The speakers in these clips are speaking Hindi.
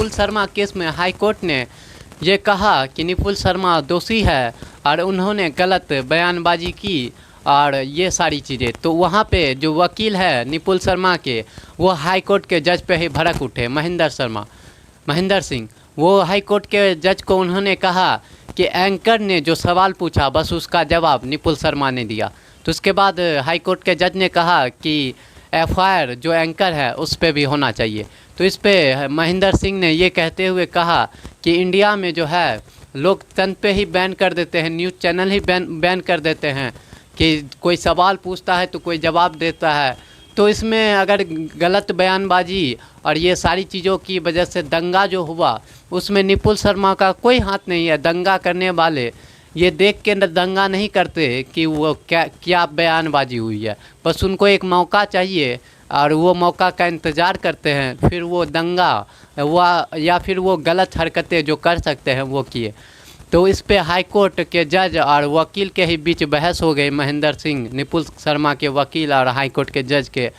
निपुल शर्मा केस में हाई कोर्ट ने ये कहा कि निपुल शर्मा दोषी है और उन्होंने गलत बयानबाजी की और ये सारी चीज़ें, तो वहाँ पे जो वकील है निपुल शर्मा के, वो हाई कोर्ट के जज पे ही भड़क उठे। महेंद्र सिंह, वो हाई कोर्ट के जज को उन्होंने कहा कि एंकर ने जो सवाल पूछा बस उसका जवाब निपुल शर्मा ने दिया। तो उसके बाद हाई कोर्ट के जज ने कहा कि एफआईआर जो एंकर है उस पर भी होना चाहिए। तो इस पे महेंद्र सिंह ने ये कहते हुए कहा कि इंडिया में जो है लोग तंत्र पे ही बैन कर देते हैं, न्यूज़ चैनल ही बैन कर देते हैं कि कोई सवाल पूछता है तो कोई जवाब देता है। तो इसमें अगर गलत बयानबाजी और ये सारी चीज़ों की वजह से दंगा जो हुआ उसमें निपुल शर्मा का कोई हाथ नहीं है। दंगा करने वाले ये देख के दंगा नहीं करते कि वो क्या बयानबाजी हुई है, बस उनको एक मौका चाहिए और वो मौका का इंतज़ार करते हैं, फिर वो दंगा या फिर वो गलत हरकतें जो कर सकते हैं वो किए। तो इस पे हाई कोर्ट के जज और वकील के ही बीच बहस हो गई। महेंद्र सिंह, निपुल शर्मा के वकील और हाई कोर्ट के जज के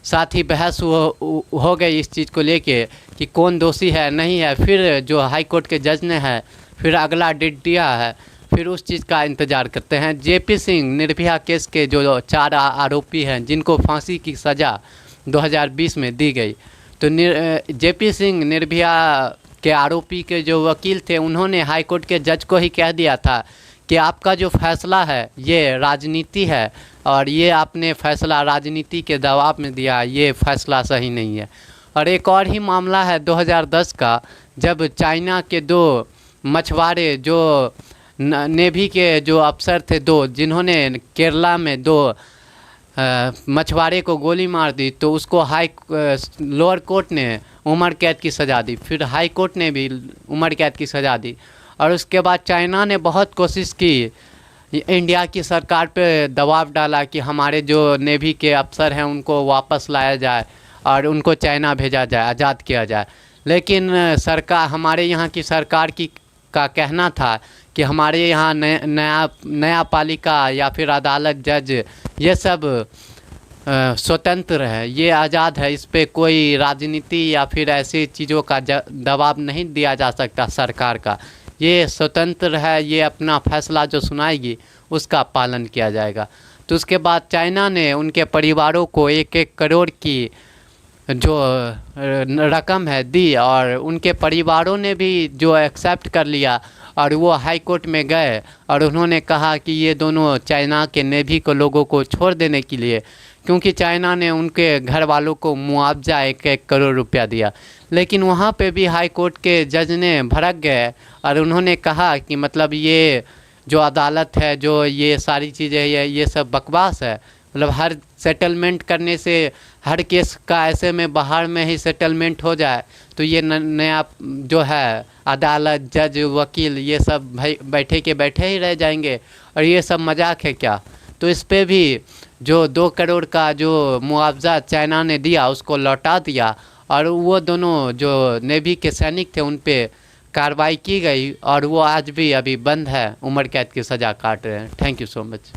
साथ ही बहस हो गई इस चीज़ को लेके कि कौन दोषी है नहीं है। फिर जो हाई कोर्ट के जज ने है फिर अगला डेट दिया है, फिर उस चीज़ का इंतज़ार करते हैं। जेपी सिंह निर्भया केस के जो 4 आरोपी हैं जिनको फांसी की सज़ा 2020 में दी गई, तो जेपी सिंह निर्भया के आरोपी के जो वकील थे उन्होंने हाई कोर्ट के जज को ही कह दिया था कि आपका जो फैसला है ये राजनीति है और ये आपने फैसला राजनीति के दबाव में दिया, ये फैसला सही नहीं है। और एक और ही मामला है 2010 का, जब चाइना के 2 मछुआरे जो नेवी के जो अफसर थे 2, जिन्होंने केरला में 2 मछुआरे को गोली मार दी, तो उसको लोअर कोर्ट ने उम्र कैद की सज़ा दी, फिर हाई कोर्ट ने भी उम्र कैद की सज़ा दी। और उसके बाद चाइना ने बहुत कोशिश की, इंडिया की सरकार पे दबाव डाला कि हमारे जो नेवी के अफसर हैं उनको वापस लाया जाए और उनको चाइना भेजा जाए, आज़ाद किया जाए। लेकिन हमारे यहाँ की सरकार का कहना था कि हमारे यहाँ न्यायपालिका या फिर अदालत, जज, ये सब स्वतंत्र है, ये आज़ाद है, इस पे कोई राजनीति या फिर ऐसी चीज़ों का दबाव नहीं दिया जा सकता सरकार का, ये स्वतंत्र है, ये अपना फैसला जो सुनाएगी उसका पालन किया जाएगा। तो उसके बाद चाइना ने उनके परिवारों को 1-1 करोड़ की जो रकम है दी और उनके परिवारों ने भी जो एक्सेप्ट कर लिया और वो हाई कोर्ट में गए और उन्होंने कहा कि ये दोनों चाइना के नेवी को लोगों को छोड़ देने के लिए, क्योंकि चाइना ने उनके घर वालों को मुआवजा 1-1 करोड़ रुपया दिया। लेकिन वहाँ पे भी हाई कोर्ट के जज ने भड़क गए और उन्होंने कहा कि मतलब ये जो अदालत है, जो ये सारी चीज़ें ये सब बकवास है। मतलब हर सेटलमेंट करने से हर केस का ऐसे में बाहर में ही सेटलमेंट हो जाए तो ये नया जो है अदालत, जज, वकील, ये सब भाई बैठे ही रह जाएंगे और ये सब मजाक है क्या। तो इस पे भी जो 2 करोड़ का जो मुआवजा चाइना ने दिया उसको लौटा दिया और वो दोनों जो नेवी के सैनिक थे उन पे कार्रवाई की गई और वो आज भी अभी बंद है, उम्र कैद की सज़ा काट रहे हैं। Thank you so much.